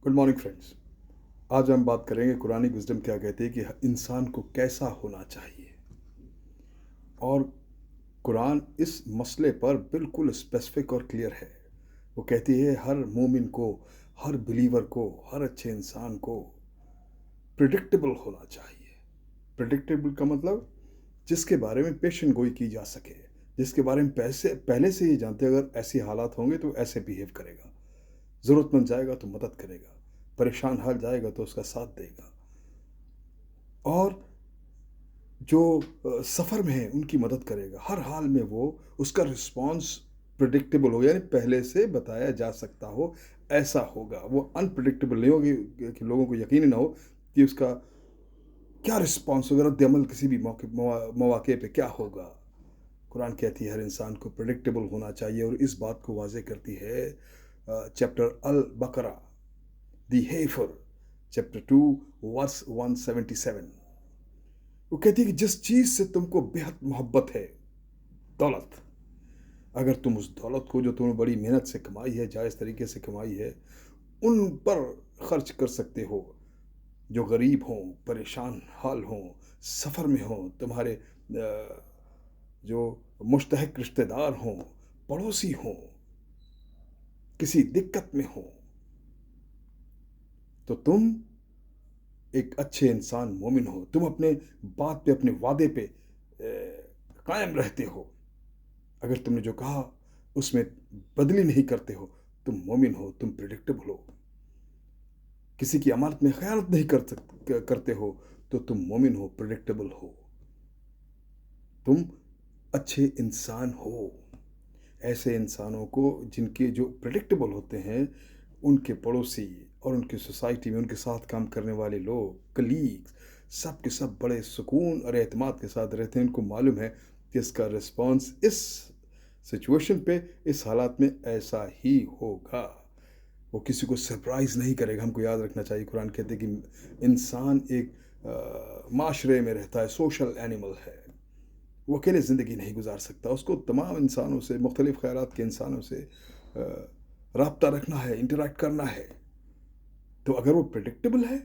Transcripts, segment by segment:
Good morning friends. आज हम बात करेंगे कुरानी विज़डम क्या कहती है कि इंसान को कैसा होना चाहिए। और कुरान इस मसले पर बिल्कुल स्पेसिफिक और क्लियर है। वो कहती है हर मोमिन को, हर बिलीवर को, हर अच्छे इंसान को प्रिडिक्टेबल होना चाहिए। प्रिडिक्टेबल का मतलब जिसके बारे में पेशन गोई की जा सके, जिसके बारे में पहले से ही जानते हैं अगर ऐसे हालात होंगे तो ऐसे बिहेव करेगा, ज़रूरतमंद जाएगा तो मदद करेगा, परेशान हाल जाएगा तो उसका साथ देगा, और जो सफ़र में है उनकी मदद करेगा। हर हाल में वो उसका रिस्पॉन्स प्रिडिक्टेबल हो, यानी पहले से बताया जा सकता हो ऐसा होगा। वो अनप्रिडिक्टेबल नहीं होगी कि लोगों को यकीन ही ना हो कि उसका क्या रिस्पॉन्स होगा, रद्द-ए-अमल किसी भी मौके पे क्या होगा। कुरान कहती है हर इंसान को प्रिडिक्टेबल होना चाहिए, और इस बात को वाज़ेह करती है चैप्टर अल बकरा, दी हेफर, चैप्टर 2 वर्स 177। वो कहती है कि जिस चीज़ से तुमको बेहद मोहब्बत है, दौलत, अगर तुम उस दौलत को जो तुमने बड़ी मेहनत से कमाई है, जायज़ तरीके से कमाई है, उन पर खर्च कर सकते हो, जो गरीब हों, परेशान हाल हों, सफ़र में हों, तुम्हारे जो मुश्तहक रिश्तेदार हों, पड़ोसी हों, किसी दिक्कत में हों, तो तुम एक अच्छे इंसान मोमिन हो। तुम अपने बात पे, अपने वादे पे कायम रहते हो। अगर तुमने जो कहा उसमें बदली नहीं करते हो, तुम मोमिन हो, तुम प्रिडिक्टेबल हो। किसी की अमानत में खयानत नहीं करते हो, तो तुम मोमिन हो, प्रिडिक्टेबल हो, तुम अच्छे इंसान हो। ऐसे इंसानों को जिनके जो प्रिडिक्टेबल होते हैं, उनके पड़ोसी और उनकी सोसाइटी में उनके साथ काम करने वाले लोग, कलीग्स, सब के सब बड़े सुकून और एतमाद के साथ रहते हैं। उनको मालूम है कि इसका रिस्पॉन्स इस सिचुएशन पे, इस हालात में ऐसा ही होगा। वो किसी को सरप्राइज़ नहीं करेगा। हमको याद रखना चाहिए, कुरान कहते हैं कि इंसान एक माशरे में रहता है, सोशल एनिमल है। वो अकेले ज़िंदगी नहीं गुजार सकता। उसको तमाम इंसानों से, मुख्तलिफ़ ख़यालात के इंसानों से राब्ता रखना है, इंटरैक्ट करना है। तो अगर वो प्रिडिक्टेबल है,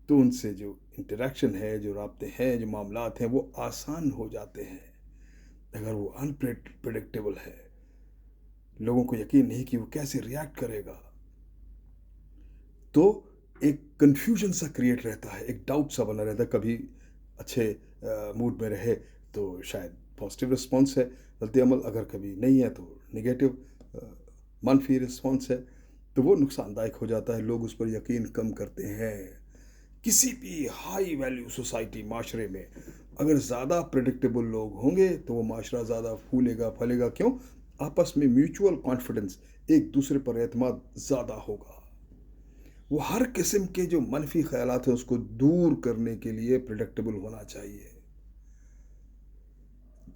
तो उनसे जो इंटरैक्शन है, जो राब्ते हैं, जो मामलात हैं, वो आसान हो जाते हैं। अगर वो प्रिडिक्टेबल है, लोगों को यकीन नहीं कि वो कैसे रिएक्ट करेगा, तो एक कन्फ्यूजन सा क्रिएट रहता है, एक डाउट सा बना रहता है। कभी अच्छे मूड में रहे तो शायद पॉजिटिव रिस्पॉन्स है रद्द-ए-अमल, अगर कभी नहीं है तो नेगेटिव मनफी रिस्पॉन्स है, तो वो नुकसानदायक हो जाता है। लोग उस पर यकीन कम करते हैं। किसी भी हाई वैल्यू सोसाइटी, माशरे में अगर ज़्यादा प्रिडिक्टेबल लोग होंगे तो वो माशरा ज़्यादा फूलेगा फलेगा। क्यों? आपस में म्यूचुअल कॉन्फिडेंस, एक दूसरे पर एतमाद ज़्यादा होगा। वो हर किस्म के जो मनफी ख्यालात हैं उसको दूर करने के लिए प्रिडिक्टेबल होना चाहिए।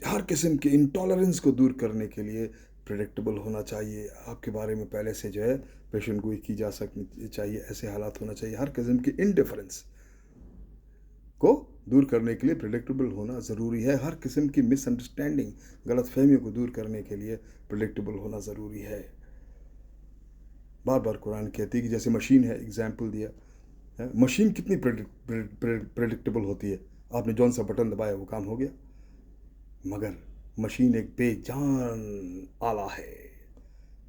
हर किस्म के इंटॉलरेंस को दूर करने के लिए प्रिडिक्टेबल होना चाहिए। आपके बारे में पहले से जो है पेशन गोई की जा सकनी चाहिए। ऐसे हालात होना चाहिए। हर किस्म की इनडिफरेंस को दूर करने के लिए प्रिडिक्टेबल होना ज़रूरी है। हर किस्म की मिसअंडरस्टैंडिंग, गलत फहमियों को दूर करने के लिए प्रिडिक्टेबल होना ज़रूरी है। बार बार कुरान कहती है कि जैसे मशीन है, एग्जाम्पल दिया है, मशीन कितनी प्रिडिक्टेबल होती है। आपने जौन सा बटन दबाया वो काम हो गया। मगर मशीन एक बेजान आला है,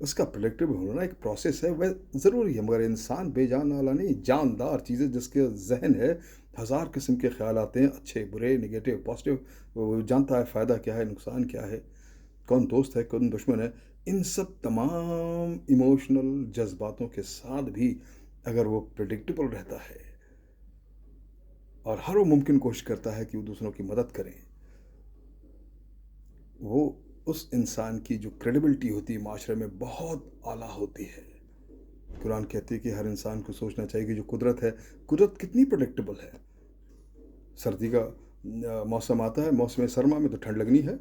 उसका प्रिडिक्टेबल होना एक प्रोसेस है, वह ज़रूरी है। मगर इंसान बेजान आला नहीं, जानदार चीज़ें, जिसके जहन है, हज़ार किस्म के ख्याल आते हैं, अच्छे बुरे, नेगेटिव पॉजिटिव। वो जानता है फ़ायदा क्या है, नुकसान क्या है, कौन दोस्त है, कौन दुश्मन है। इन सब तमाम इमोशनल जज्बातों के साथ भी अगर वो प्रिडिक्टेबल रहता है और हर वो मुमकिन कोशिश करता है कि वो दूसरों की मदद करें, वो उस इंसान की जो क्रेडिबिलिटी होती है माशरे में बहुत आला होती है। कुरान कहती है कि हर इंसान को सोचना चाहिए कि जो कुदरत है, कुदरत कितनी प्रेडिक्टेबल है। सर्दी का मौसम आता है, मौसम सरमा में तो ठंड लगनी है,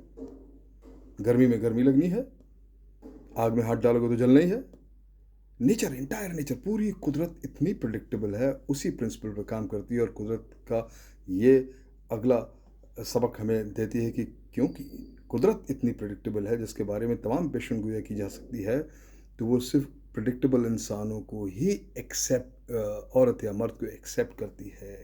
गर्मी में गर्मी लगनी है, आग में हाथ डालोगे तो जलना ही है। नेचर, इंटायर नेचर, पूरी कुदरत इतनी प्रेडिक्टेबल है, उसी प्रिंसिपल पर काम करती है। और कुदरत का ये अगला सबक हमें देती है कि क्योंकि कुदरत इतनी प्रेडिक्टेबल है, जिसके बारे में तमाम पेशन गोइयाँ की जा सकती है, तो वो सिर्फ प्रेडिक्टेबल इंसानों को ही औरत या मर्द को एक्सेप्ट करती है।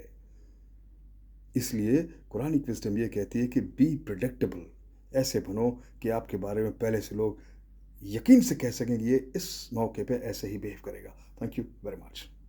इसलिए कुरानिक विज़डम ये कहती है कि बी प्रेडिक्टेबल, ऐसे बनो कि आपके बारे में पहले से लोग यकीन से कह सकें कि ये इस मौके पे ऐसे ही बिहेव करेगा। Thank you very much.